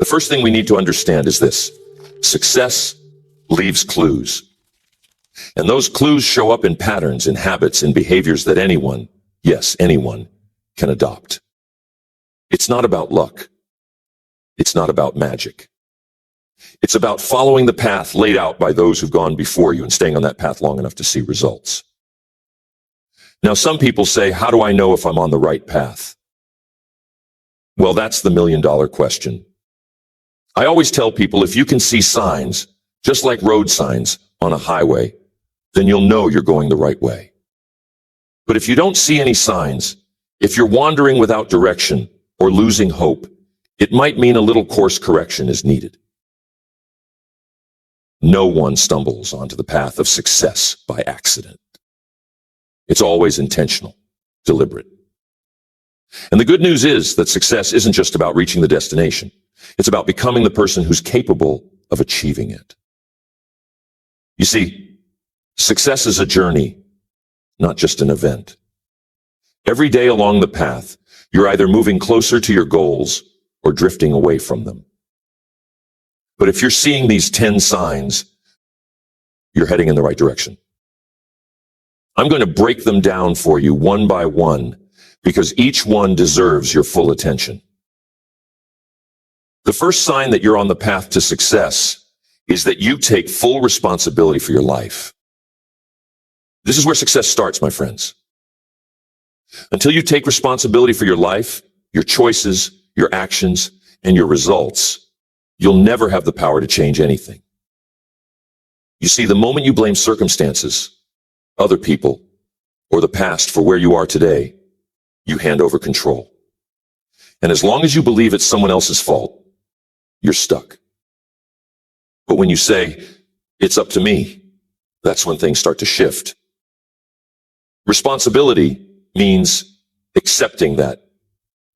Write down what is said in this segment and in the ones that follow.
The first thing we need to understand is this: success leaves clues. And those clues show up in patterns, in habits, in behaviors that anyone, yes, anyone, can adopt. It's not about luck. It's not about magic. It's about following the path laid out by those who've gone before you and staying on that path long enough to see results. Now, some people say, how do I know if I'm on the right path? Well, that's the million-dollar question. I always tell people, if you can see signs, just like road signs on a highway, then you'll know you're going the right way. But if you don't see any signs, if you're wandering without direction or losing hope, it might mean a little course correction is needed. No one stumbles onto the path of success by accident. It's always intentional, deliberate. And the good news is that success isn't just about reaching the destination. It's about becoming the person who's capable of achieving it. You see, success is a journey, not just an event. Every day along the path, you're either moving closer to your goals or drifting away from them. But if you're seeing these 10 signs, you're heading in the right direction. I'm going to break them down for you one by one, because each one deserves your full attention. The first sign that you're on the path to success is that you take full responsibility for your life. This is where success starts, my friends. Until you take responsibility for your life, your choices, your actions, and your results, you'll never have the power to change anything. You see, the moment you blame circumstances, other people, or the past for where you are today, you hand over control. And as long as you believe it's someone else's fault, you're stuck. But when you say, it's up to me, that's when things start to shift. Responsibility means accepting that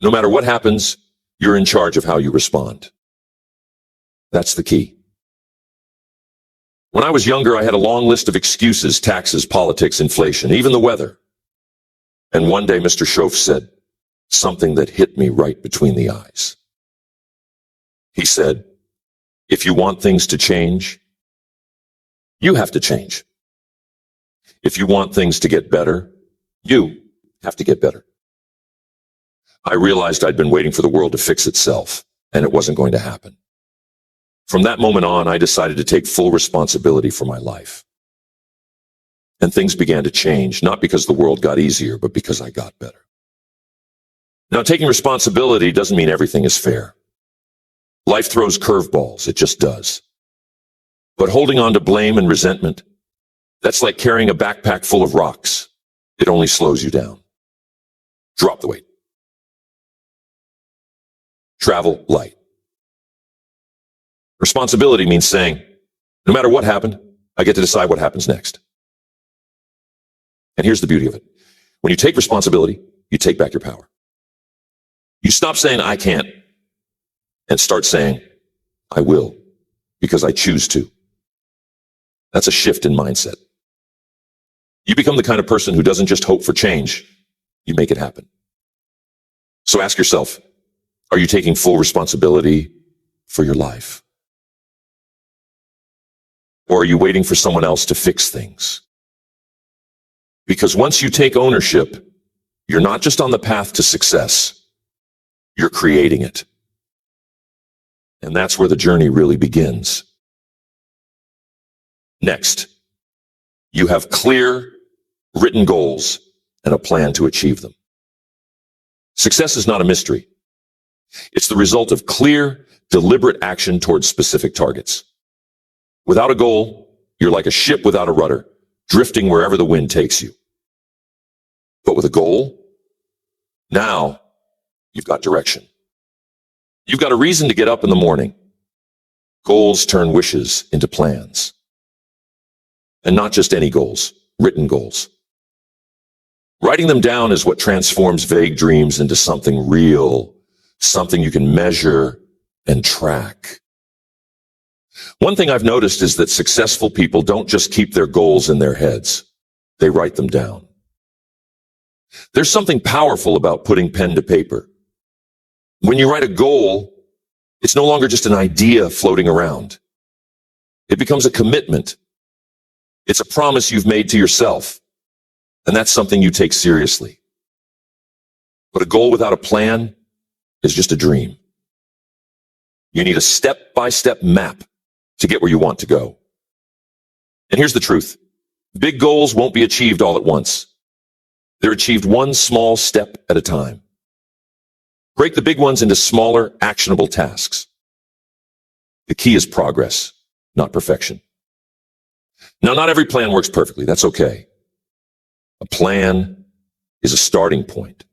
no matter what happens, you're in charge of how you respond. That's the key. When I was younger, I had a long list of excuses: taxes, politics, inflation, even the weather. And one day, Mr. Schoaf said something that hit me right between the eyes. He said, if you want things to change, you have to change. If you want things to get better, you have to get better. I realized I'd been waiting for the world to fix itself, and it wasn't going to happen. From that moment on, I decided to take full responsibility for my life. And things began to change, not because the world got easier, but because I got better. Now, taking responsibility doesn't mean everything is fair. Life throws curveballs, it just does. But holding on to blame and resentment, that's like carrying a backpack full of rocks. It only slows you down. Drop the weight. Travel light. Responsibility means saying, no matter what happened, I get to decide what happens next. And here's the beauty of it. When you take responsibility, you take back your power. You stop saying, I can't, and start saying, I will, because I choose to. That's a shift in mindset. You become the kind of person who doesn't just hope for change, you make it happen. So ask yourself, are you taking full responsibility for your life? Or are you waiting for someone else to fix things? Because once you take ownership, you're not just on the path to success, you're creating it. And that's where the journey really begins. Next, you have clear, written goals and a plan to achieve them. Success is not a mystery. It's the result of clear, deliberate action towards specific targets. Without a goal, you're like a ship without a rudder, drifting wherever the wind takes you. But with a goal, now you've got direction. You've got a reason to get up in the morning. Goals turn wishes into plans. And not just any goals, written goals. Writing them down is what transforms vague dreams into something real, something you can measure and track. One thing I've noticed is that successful people don't just keep their goals in their heads. They write them down. There's something powerful about putting pen to paper. When you write a goal, It's no longer just an idea floating around. It becomes a commitment. It's a promise you've made to yourself, and that's something you take seriously. But a goal without a plan is just a dream. You need a step-by-step map to get where you want to go. And here's the truth. Big goals won't be achieved all at once. They're achieved one small step at a time. Break the big ones into smaller, actionable tasks. The key is progress, not perfection. Now, not every plan works perfectly. That's okay. A plan is a starting point,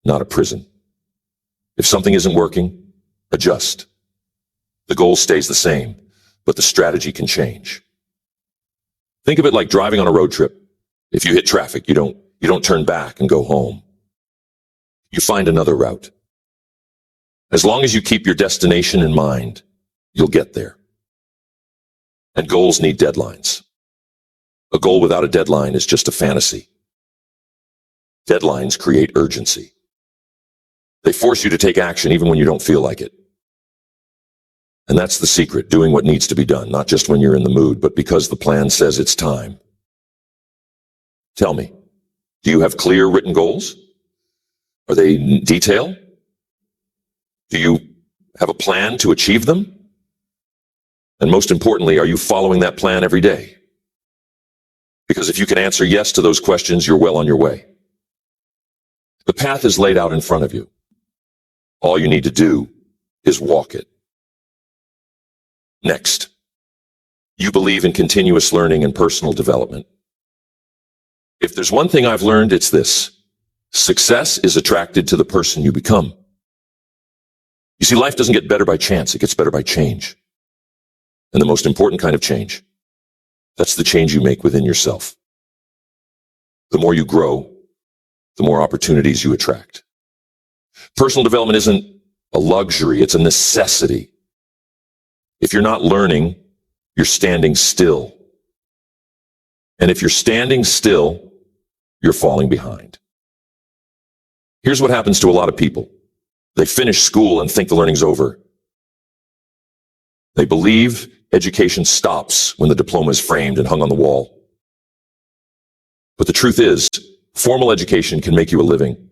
not a prison. If something isn't working, adjust. The goal stays the same, but the strategy can change. Think of it like driving on a road trip. If you hit traffic, you don't turn back and go home. You find another route. As long as you keep your destination in mind, you'll get there. And goals need deadlines. A goal without a deadline is just a fantasy. Deadlines create urgency. They force you to take action even when you don't feel like it. And that's the secret, doing what needs to be done, not just when you're in the mood, but because the plan says it's time. Tell me, do you have clear written goals? Are they in detail? Do you have a plan to achieve them? And most importantly, are you following that plan every day? Because if you can answer yes to those questions, you're well on your way. The path is laid out in front of you. All you need to do is walk it. Next, you believe in continuous learning and personal development. If there's one thing I've learned, it's this. Success is attracted to the person you become. You see, life doesn't get better by chance. It gets better by change. And the most important kind of change, that's the change you make within yourself. The more you grow, the more opportunities you attract. Personal development isn't a luxury, it's a necessity. If you're not learning, you're standing still. And if you're standing still, you're falling behind. Here's what happens to a lot of people. They finish school and think the learning's over. They believe education stops when the diploma is framed and hung on the wall. But the truth is, formal education can make you a living.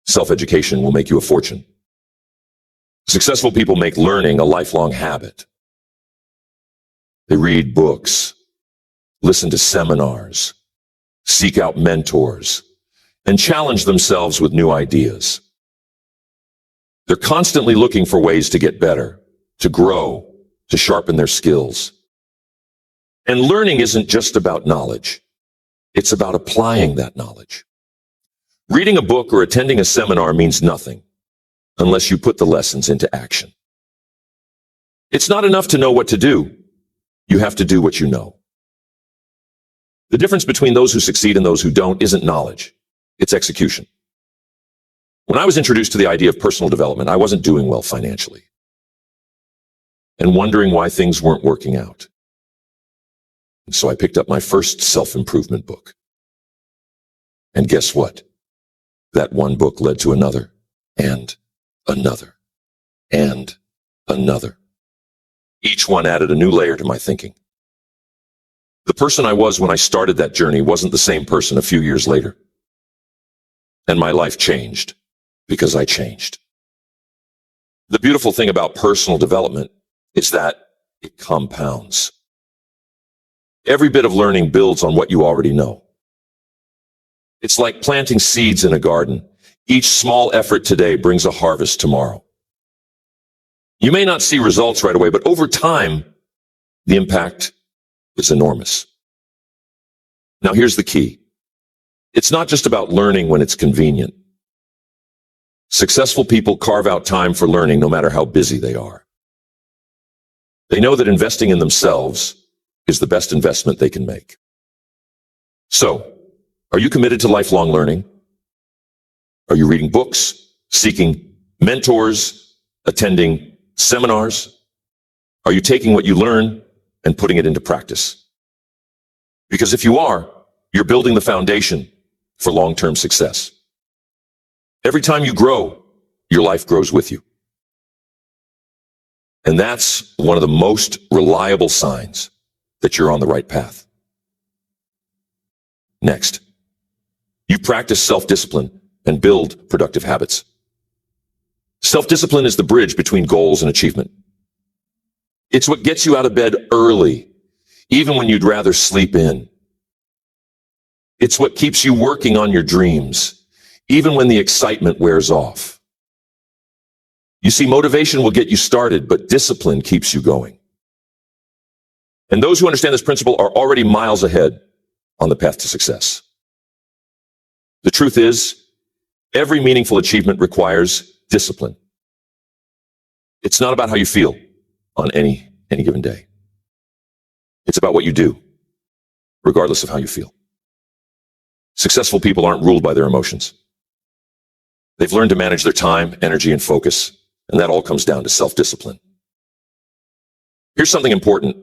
Self-education will make you a fortune. Successful people make learning a lifelong habit. They read books, listen to seminars, seek out mentors, and challenge themselves with new ideas. They're constantly looking for ways to get better, to grow, to sharpen their skills. And learning isn't just about knowledge. It's about applying that knowledge. Reading a book or attending a seminar means nothing unless you put the lessons into action. It's not enough to know what to do. You have to do what you know. The difference between those who succeed and those who don't isn't knowledge. It's execution. When I was introduced to the idea of personal development, I wasn't doing well financially and wondering why things weren't working out. And so I picked up my first self-improvement book. And guess what? That one book led to another, and another, and another. Each one added a new layer to my thinking. The person I was when I started that journey wasn't the same person a few years later. And my life changed because I changed. The beautiful thing about personal development is that it compounds. Every bit of learning builds on what you already know. It's like planting seeds in a garden. Each small effort today brings a harvest tomorrow. You may not see results right away, but over time, the impact is enormous. Now here's the key. It's not just about learning when it's convenient. Successful people carve out time for learning no matter how busy they are. They know that investing in themselves is the best investment they can make. So, are you committed to lifelong learning? Are you reading books, seeking mentors, attending seminars? Are you taking what you learn and putting it into practice? Because if you are, you're building the foundation for long-term success. Every time you grow, your life grows with you. And that's one of the most reliable signs that you're on the right path. Next, you practice self-discipline and build productive habits. Self-discipline is the bridge between goals and achievement. It's what gets you out of bed early, even when you'd rather sleep in. It's what keeps you working on your dreams, even when the excitement wears off. You see, motivation will get you started, but discipline keeps you going. And those who understand this principle are already miles ahead on the path to success. The truth is, every meaningful achievement requires discipline. It's not about how you feel on any given day. It's about what you do, regardless of how you feel. Successful people aren't ruled by their emotions. They've learned to manage their time, energy, and focus, and that all comes down to self-discipline. Here's something important.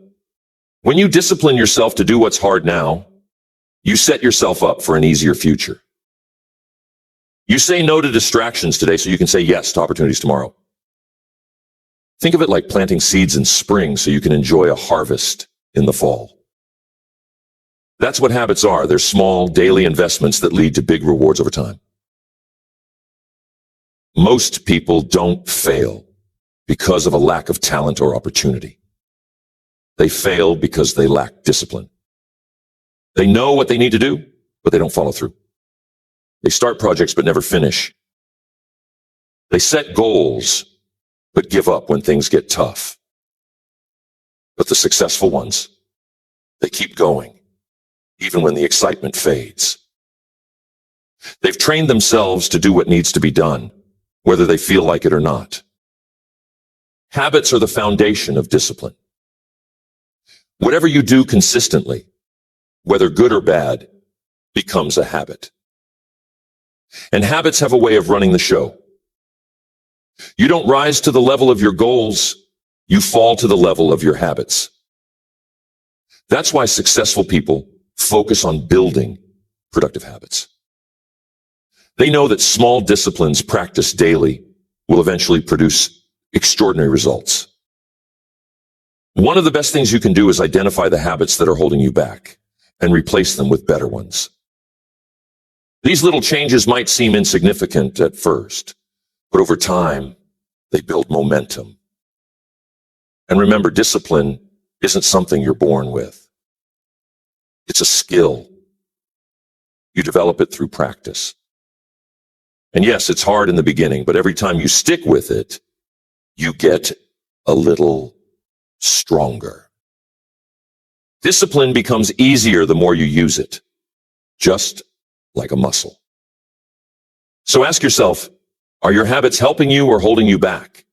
When you discipline yourself to do what's hard now, you set yourself up for an easier future. You say no to distractions today so you can say yes to opportunities tomorrow. Think of it like planting seeds in spring so you can enjoy a harvest in the fall. That's what habits are. They're small, daily investments that lead to big rewards over time. Most people don't fail because of a lack of talent or opportunity. They fail because they lack discipline. They know what they need to do, but they don't follow through. They start projects but never finish. They set goals but give up when things get tough. But the successful ones, they keep going, even when the excitement fades. They've trained themselves to do what needs to be done, whether they feel like it or not. Habits are the foundation of discipline. Whatever you do consistently, whether good or bad, becomes a habit. And habits have a way of running the show. You don't rise to the level of your goals, you fall to the level of your habits. That's why successful people focus on building productive habits. They know that small disciplines practiced daily will eventually produce extraordinary results. One of the best things you can do is identify the habits that are holding you back and replace them with better ones. These little changes might seem insignificant at first, but over time, they build momentum. And remember, discipline isn't something you're born with. It's a skill. You develop it through practice. And yes, it's hard in the beginning, but every time you stick with it, you get a little stronger. Discipline becomes easier the more you use it, just like a muscle. So ask yourself, are your habits helping you or holding you back?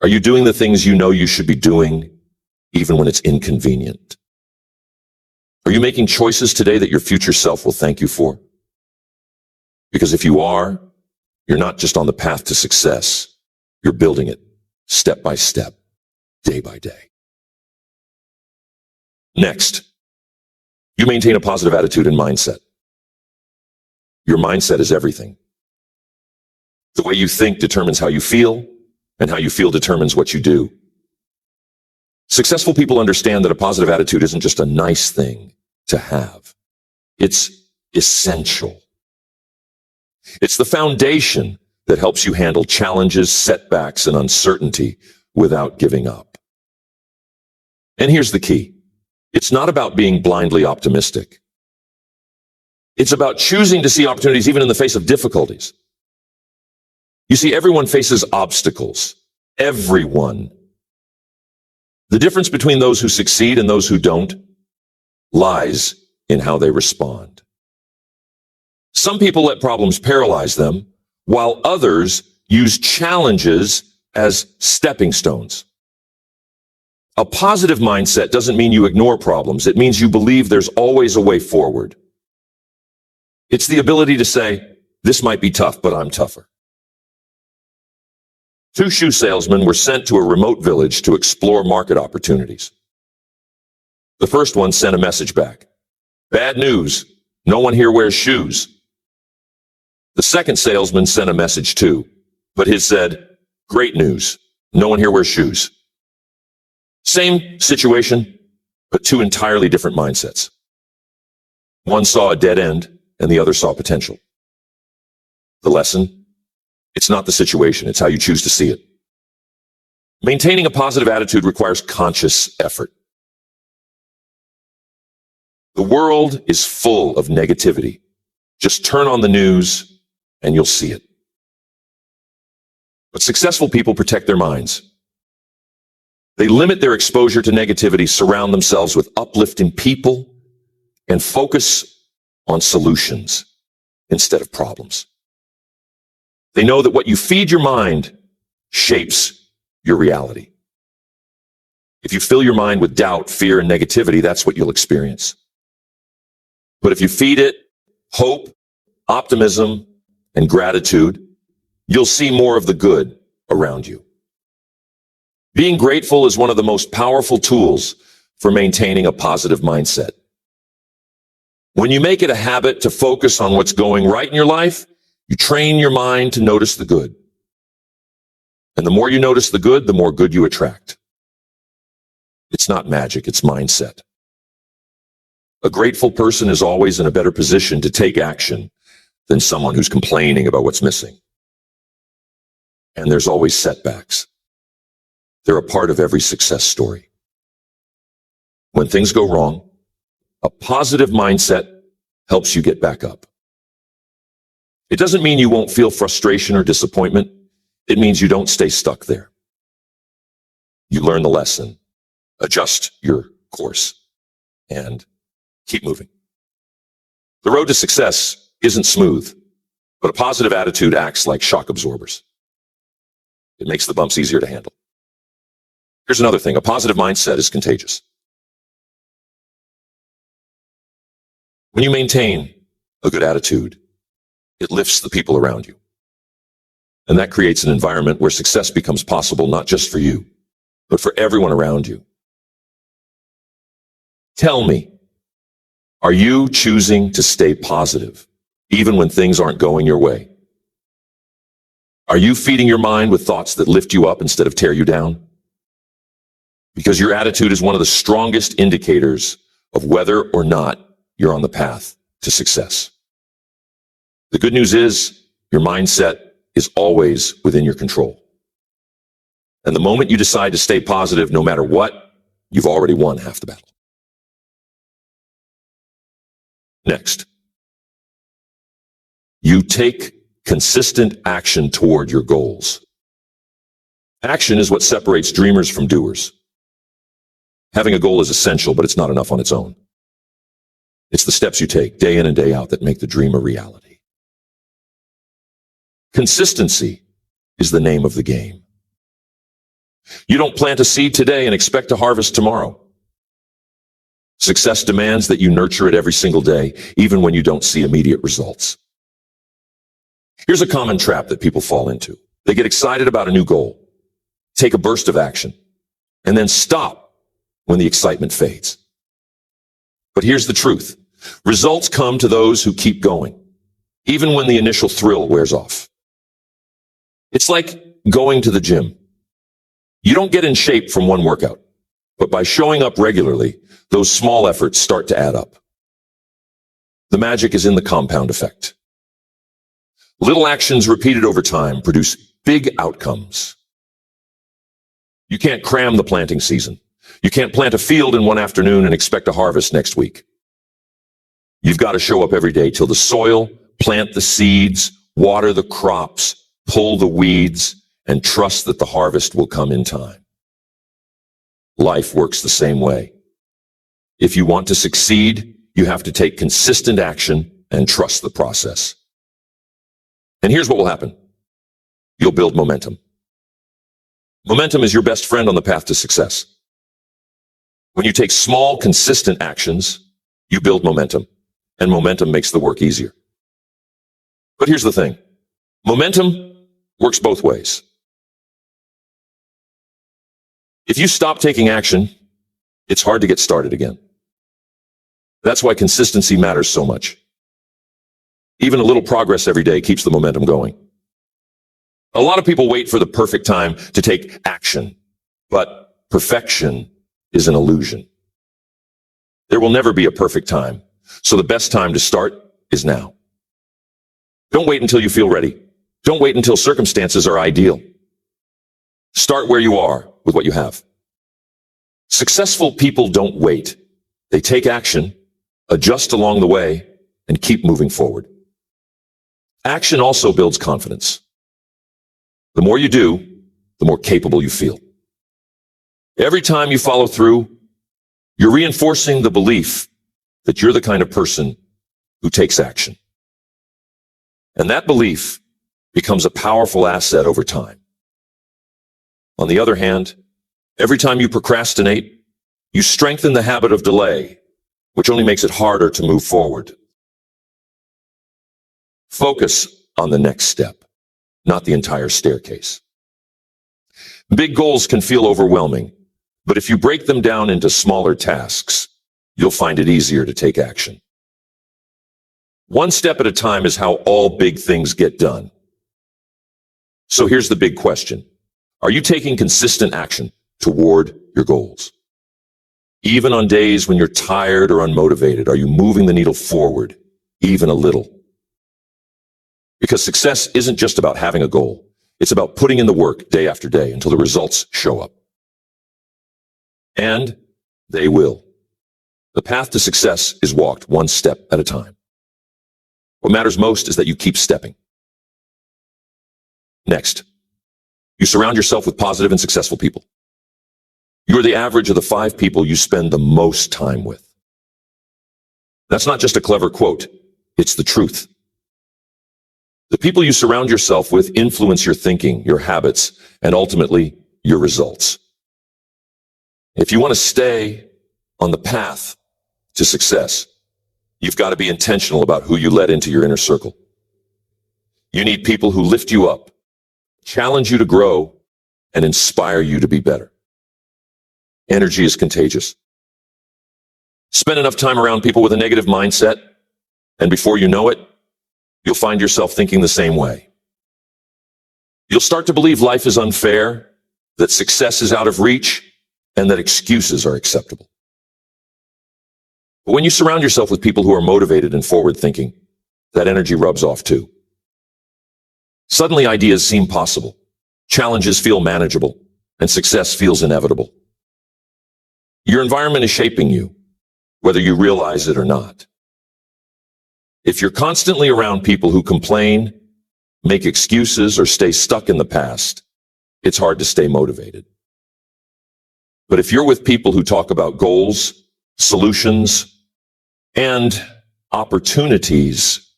Are you doing the things you know you should be doing, even when it's inconvenient? Are you making choices today that your future self will thank you for? Because if you are, you're not just on the path to success, you're building it step by step, day by day. Next, you maintain a positive attitude and mindset. Your mindset is everything. The way you think determines how you feel, and how you feel determines what you do. Successful people understand that a positive attitude isn't just a nice thing to have. It's essential. It's the foundation that helps you handle challenges, setbacks, and uncertainty without giving up. And here's the key. It's not about being blindly optimistic. It's about choosing to see opportunities even in the face of difficulties. You see, everyone faces obstacles. Everyone. The difference between those who succeed and those who don't lies in how they respond. Some people let problems paralyze them, while others use challenges as stepping stones. A positive mindset doesn't mean you ignore problems. It means you believe there's always a way forward. It's the ability to say, this might be tough, but I'm tougher. Two shoe salesmen were sent to a remote village to explore market opportunities. The first one sent a message back. Bad news. No one here wears shoes. The second salesman sent a message too, but his said, great news. No one here wears shoes. Same situation, but two entirely different mindsets. One saw a dead end and the other saw potential. The lesson? It's not the situation, it's how you choose to see it. Maintaining a positive attitude requires conscious effort. The world is full of negativity. Just turn on the news and you'll see it. But successful people protect their minds. They limit their exposure to negativity, surround themselves with uplifting people, and focus on solutions instead of problems. They know that what you feed your mind shapes your reality. If you fill your mind with doubt, fear, and negativity, that's what you'll experience. But if you feed it hope, optimism, and gratitude, you'll see more of the good around you. Being grateful is one of the most powerful tools for maintaining a positive mindset. When you make it a habit to focus on what's going right in your life, you train your mind to notice the good. And the more you notice the good, the more good you attract. It's not magic, it's mindset. A grateful person is always in a better position to take action than someone who's complaining about what's missing. And there's always setbacks. They're a part of every success story. When things go wrong, a positive mindset helps you get back up. It doesn't mean you won't feel frustration or disappointment. It means you don't stay stuck there. You learn the lesson, adjust your course, and keep moving. The road to success isn't smooth, but a positive attitude acts like shock absorbers. It makes the bumps easier to handle. Here's another thing. A positive mindset is contagious. When you maintain a good attitude, it lifts the people around you. And that creates an environment where success becomes possible, not just for you, but for everyone around you. Tell me, are you choosing to stay positive, even when things aren't going your way? Are you feeding your mind with thoughts that lift you up instead of tear you down? Because your attitude is one of the strongest indicators of whether or not you're on the path to success. The good news is your mindset is always within your control. And the moment you decide to stay positive, no matter what, you've already won half the battle. Next, you take consistent action toward your goals. Action is what separates dreamers from doers. Having a goal is essential, but it's not enough on its own. It's the steps you take day in and day out that make the dream a reality. Consistency is the name of the game. You don't plant a seed today and expect to harvest tomorrow. Success demands that you nurture it every single day, even when you don't see immediate results. Here's a common trap that people fall into. They get excited about a new goal, take a burst of action, and then stop when the excitement fades. But here's the truth. Results come to those who keep going, even when the initial thrill wears off. It's like going to the gym. You don't get in shape from one workout, but by showing up regularly, those small efforts start to add up. The magic is in the compound effect. Little actions repeated over time produce big outcomes. You can't cram the planting season. You can't plant a field in one afternoon and expect a harvest next week. You've got to show up every day, till the soil, plant the seeds, water the crops, pull the weeds, and trust that the harvest will come in time. Life works the same way. If you want to succeed, you have to take consistent action and trust the process. And here's what will happen. You'll build momentum. Momentum is your best friend on the path to success. When you take small, consistent actions, you build momentum, and momentum makes the work easier. But here's the thing. Momentum works both ways. If you stop taking action, it's hard to get started again. That's why consistency matters so much. Even a little progress every day keeps the momentum going. A lot of people wait for the perfect time to take action, but perfection is an illusion. There will never be a perfect time, so the best time to start is now. Don't wait until you feel ready. Don't wait until circumstances are ideal. Start where you are with what you have. Successful people don't wait. They take action, adjust along the way, and keep moving forward. Action also builds confidence. The more you do, the more capable you feel. Every time you follow through, you're reinforcing the belief that you're the kind of person who takes action. And that belief becomes a powerful asset over time. On the other hand, every time you procrastinate, you strengthen the habit of delay, which only makes it harder to move forward. Focus on the next step, not the entire staircase. Big goals can feel overwhelming, but if you break them down into smaller tasks, you'll find it easier to take action. One step at a time is how all big things get done. So here's the big question. Are you taking consistent action toward your goals? Even on days when you're tired or unmotivated, are you moving the needle forward, even a little? Because success isn't just about having a goal. It's about putting in the work day after day until the results show up. And they will. The path to success is walked one step at a time. What matters most is that you keep stepping. Next, you surround yourself with positive and successful people. You're the average of the 5 people you spend the most time with. That's not just a clever quote. It's the truth. The people you surround yourself with influence your thinking, your habits, and ultimately your results. If you want to stay on the path to success, you've got to be intentional about who you let into your inner circle. You need people who lift you up, challenge you to grow, and inspire you to be better. Energy is contagious. Spend enough time around people with a negative mindset, and before you know it, you'll find yourself thinking the same way. You'll start to believe life is unfair, that success is out of reach, and that excuses are acceptable. But when you surround yourself with people who are motivated and forward-thinking, that energy rubs off too. Suddenly ideas seem possible, challenges feel manageable, and success feels inevitable. Your environment is shaping you, whether you realize it or not. If you're constantly around people who complain, make excuses, or stay stuck in the past, it's hard to stay motivated. But if you're with people who talk about goals, solutions, and opportunities,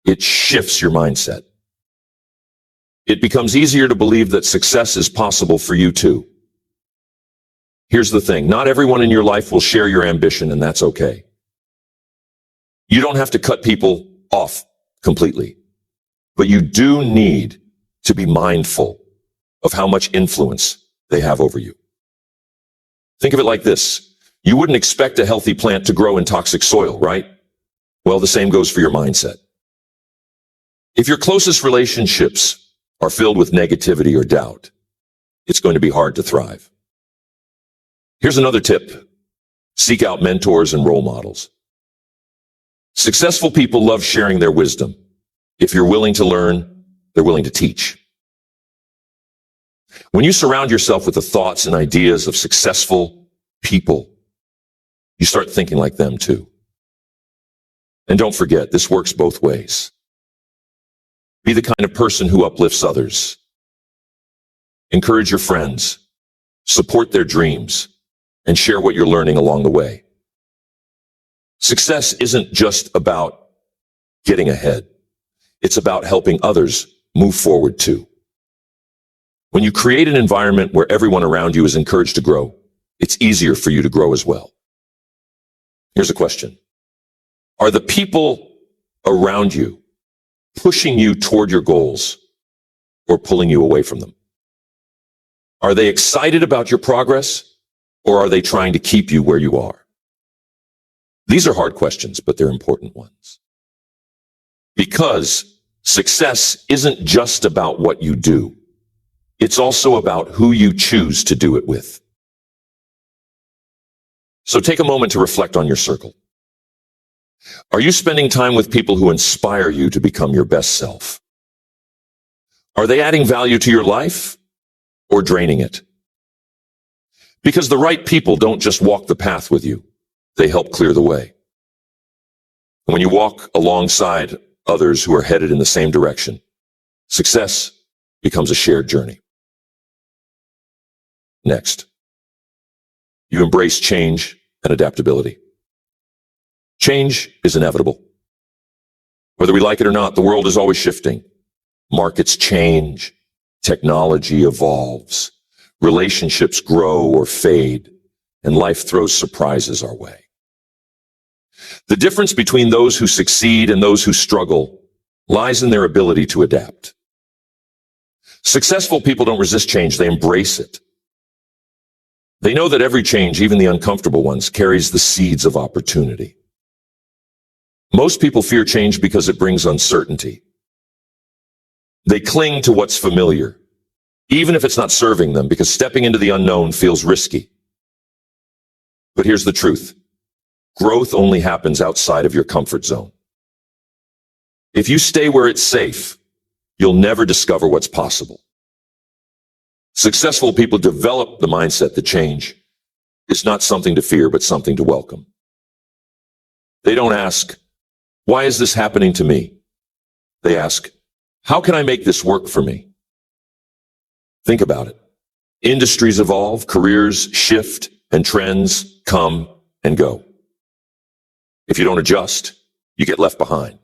it shifts your mindset. It becomes easier to believe that success is possible for you too. Here's the thing, not everyone in your life will share your ambition, and that's okay. You don't have to cut people off completely, but you do need to be mindful of how much influence they have over you. Think of it like this. You wouldn't expect a healthy plant to grow in toxic soil, right? Well, the same goes for your mindset. If your closest relationships are filled with negativity or doubt, it's going to be hard to thrive. Here's another tip. Seek out mentors and role models. Successful people love sharing their wisdom. If you're willing to learn, they're willing to teach. When you surround yourself with the thoughts and ideas of successful people, you start thinking like them too. And don't forget, this works both ways. Be the kind of person who uplifts others. Encourage your friends, support their dreams, and share what you're learning along the way. Success isn't just about getting ahead. It's about helping others move forward too. When you create an environment where everyone around you is encouraged to grow, it's easier for you to grow as well. Here's a question. Are the people around you pushing you toward your goals or pulling you away from them? Are they excited about your progress or are they trying to keep you where you are? These are hard questions, but they're important ones. Because Success isn't just about what you do. It's also about who you choose to do it with. So take a moment to reflect on your circle. Are you spending time with people who inspire you to become your best self? Are they adding value to your life or draining it? Because the right people don't just walk the path with you. They help clear the way. When you walk alongside others who are headed in the same direction, success becomes a shared journey. Next, you embrace change and adaptability. Change is inevitable. Whether we like it or not, the world is always shifting. Markets change, technology evolves, relationships grow or fade, and life throws surprises our way. The difference between those who succeed and those who struggle lies in their ability to adapt. Successful people don't resist change, they embrace it. They know that every change, even the uncomfortable ones, carries the seeds of opportunity. Most people fear change because it brings uncertainty. They cling to what's familiar, even if it's not serving them, because stepping into the unknown feels risky. But here's the truth. Growth only happens outside of your comfort zone. If you stay where it's safe, you'll never discover what's possible. Successful people develop the mindset that change is not something to fear, but something to welcome. They don't ask, why is this happening to me? They ask, how can I make this work for me? Think about it. Industries evolve, careers shift, and trends come and go. If you don't adjust, you get left behind.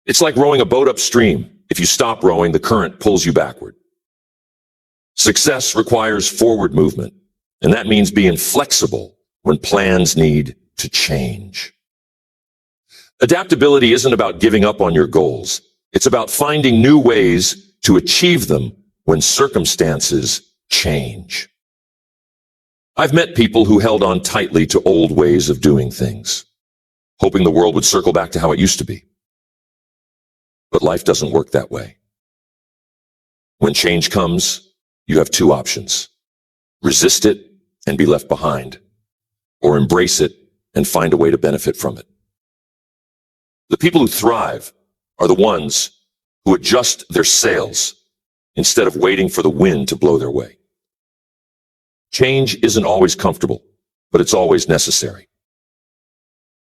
It's like rowing a boat upstream. If you stop rowing, the current pulls you backward. Success requires forward movement, and that means being flexible when plans need to change. Adaptability isn't about giving up on your goals. It's about finding new ways to achieve them when circumstances change. I've met people who held on tightly to old ways of doing things, hoping the world would circle back to how it used to be. But life doesn't work that way. When change comes, you have two options. Resist it and be left behind, or embrace it and find a way to benefit from it. The people who thrive are the ones who adjust their sails instead of waiting for the wind to blow their way. Change isn't always comfortable, but it's always necessary.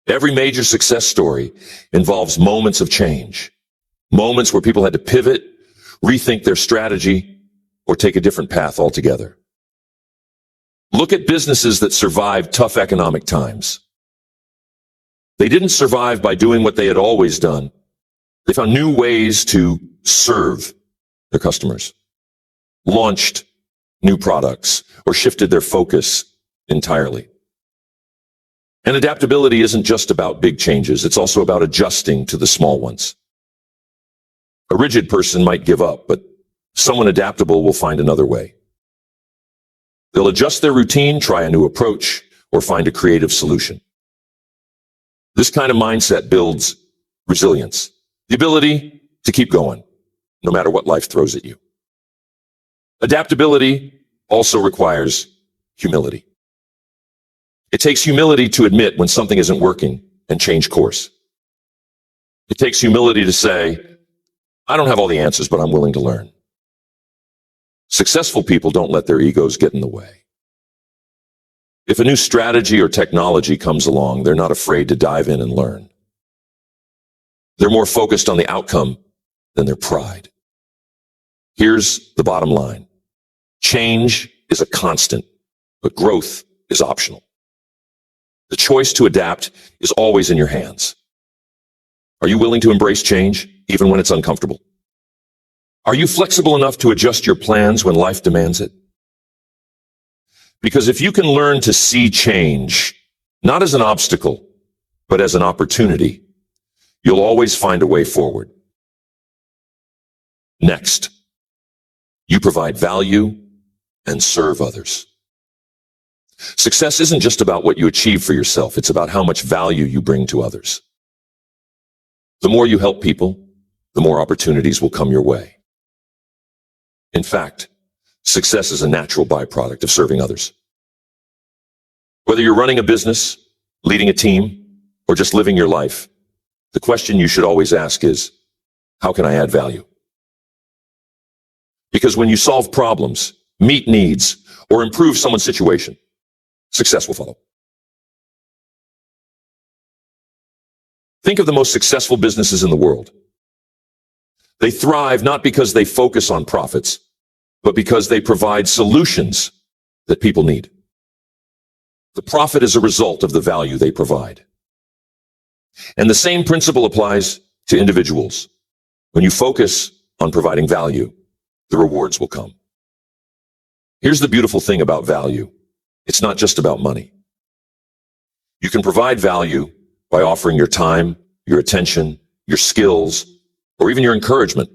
Every major success story involves moments of change, moments where people had to pivot, rethink their strategy, or take a different path altogether. Look at businesses that survived tough economic times. They didn't survive by doing what they had always done. They found new ways to serve their customers, launched new products, or shifted their focus entirely. And adaptability isn't just about big changes. It's also about adjusting to the small ones. A rigid person might give up, but someone adaptable will find another way. They'll adjust their routine, try a new approach, or find a creative solution. This kind of mindset builds resilience, the ability to keep going, no matter what life throws at you. Adaptability also requires humility. It takes humility to admit when something isn't working and change course. It takes humility to say, I don't have all the answers, but I'm willing to learn. Successful people don't let their egos get in the way. If a new strategy or technology comes along, they're not afraid to dive in and learn. They're more focused on the outcome than their pride. Here's the bottom line. Change is a constant, but growth is optional. The choice to adapt is always in your hands. Are you willing to embrace change, even when it's uncomfortable? Are you flexible enough to adjust your plans when life demands it? Because if you can learn to see change, not as an obstacle, but as an opportunity, you'll always find a way forward. Next, you provide value and serve others. Success isn't just about what you achieve for yourself. It's about how much value you bring to others. The more you help people, the more opportunities will come your way. In fact, success is a natural byproduct of serving others. Whether you're running a business, leading a team, or just living your life, the question you should always ask is, how can I add value? Because when you solve problems, meet needs, or improve someone's situation, success will follow. Think of the most successful businesses in the world. They thrive not because they focus on profits, but because they provide solutions that people need. The profit is a result of the value they provide. And the same principle applies to individuals. When you focus on providing value, the rewards will come. Here's the beautiful thing about value. It's not just about money. You can provide value by offering your time, your attention, your skills, or even your encouragement.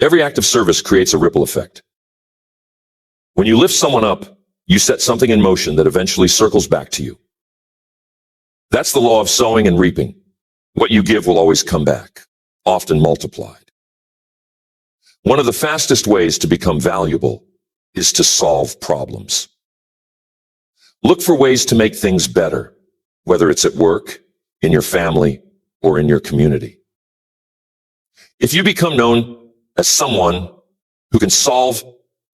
Every act of service creates a ripple effect. When you lift someone up, you set something in motion that eventually circles back to you. That's the law of sowing and reaping. What you give will always come back, often multiplied. One of the fastest ways to become valuable is to solve problems. Look for ways to make things better, whether it's at work, in your family, or in your community. If you become known as someone who can solve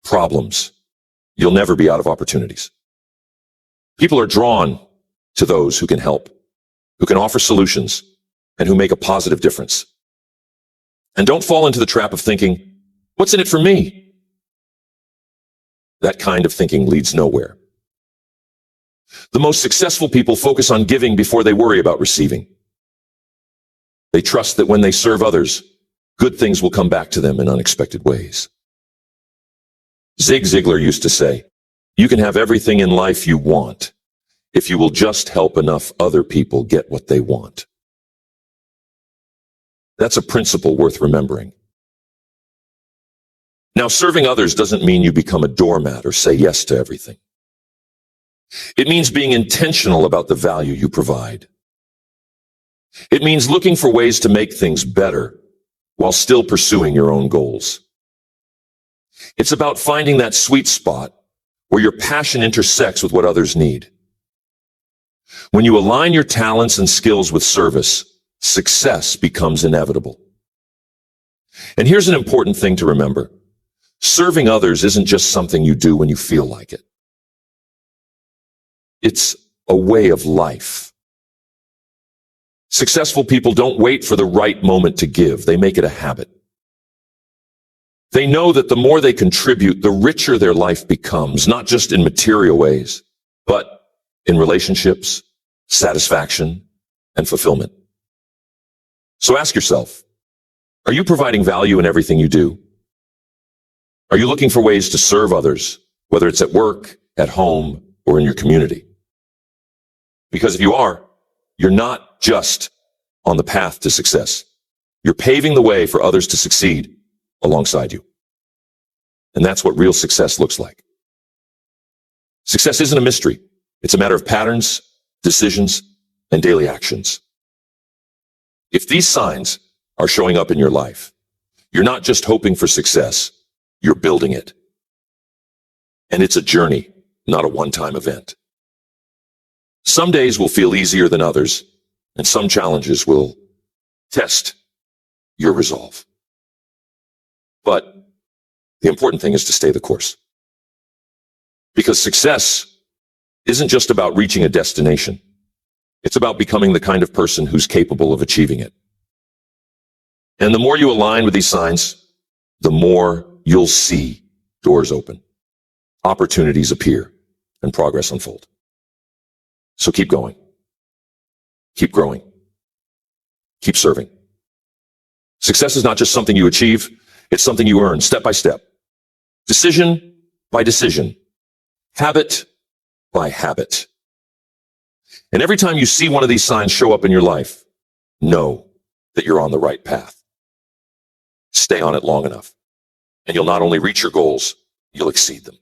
problems, you'll never be out of opportunities. People are drawn to those who can help, who can offer solutions, and who make a positive difference. And don't fall into the trap of thinking, what's in it for me? That kind of thinking leads nowhere. The most successful people focus on giving before they worry about receiving. They trust that when they serve others, good things will come back to them in unexpected ways. Zig Ziglar used to say, you can have everything in life you want if you will just help enough other people get what they want. That's a principle worth remembering. Now, serving others doesn't mean you become a doormat or say yes to everything. It means being intentional about the value you provide. It means looking for ways to make things better while still pursuing your own goals. It's about finding that sweet spot where your passion intersects with what others need. When you align your talents and skills with service, success becomes inevitable. And here's an important thing to remember. Serving others isn't just something you do when you feel like it. It's a way of life. Successful people don't wait for the right moment to give. They make it a habit. They know that the more they contribute, the richer their life becomes, not just in material ways, but in relationships, satisfaction, and fulfillment. So ask yourself, are you providing value in everything you do? Are you looking for ways to serve others, whether it's at work, at home, or in your community? Because if you are, you're not just on the path to success. You're paving the way for others to succeed alongside you. And that's what real success looks like. Success isn't a mystery. It's a matter of patterns, decisions, and daily actions. If these signs are showing up in your life, you're not just hoping for success, you're building it. And it's a journey, not a one-time event. Some days will feel easier than others, and some challenges will test your resolve. But the important thing is to stay the course. Because success isn't just about reaching a destination. It's about becoming the kind of person who's capable of achieving it. And the more you align with these signs, the more you'll see doors open, opportunities appear, and progress unfold. So keep going. Keep growing. Keep serving. Success is not just something you achieve, it's something you earn step by step, decision by decision, habit by habit. And every time you see one of these signs show up in your life, know that you're on the right path. Stay on it long enough, and you'll not only reach your goals, you'll exceed them.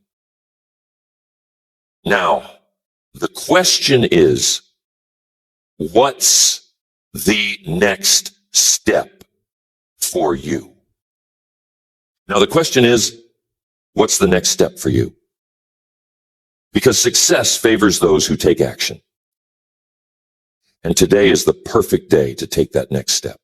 Now, the question is, what's the next step for you. Now the question is, what's the next step for you? Because success favors those who take action. And today is the perfect day to take that next step.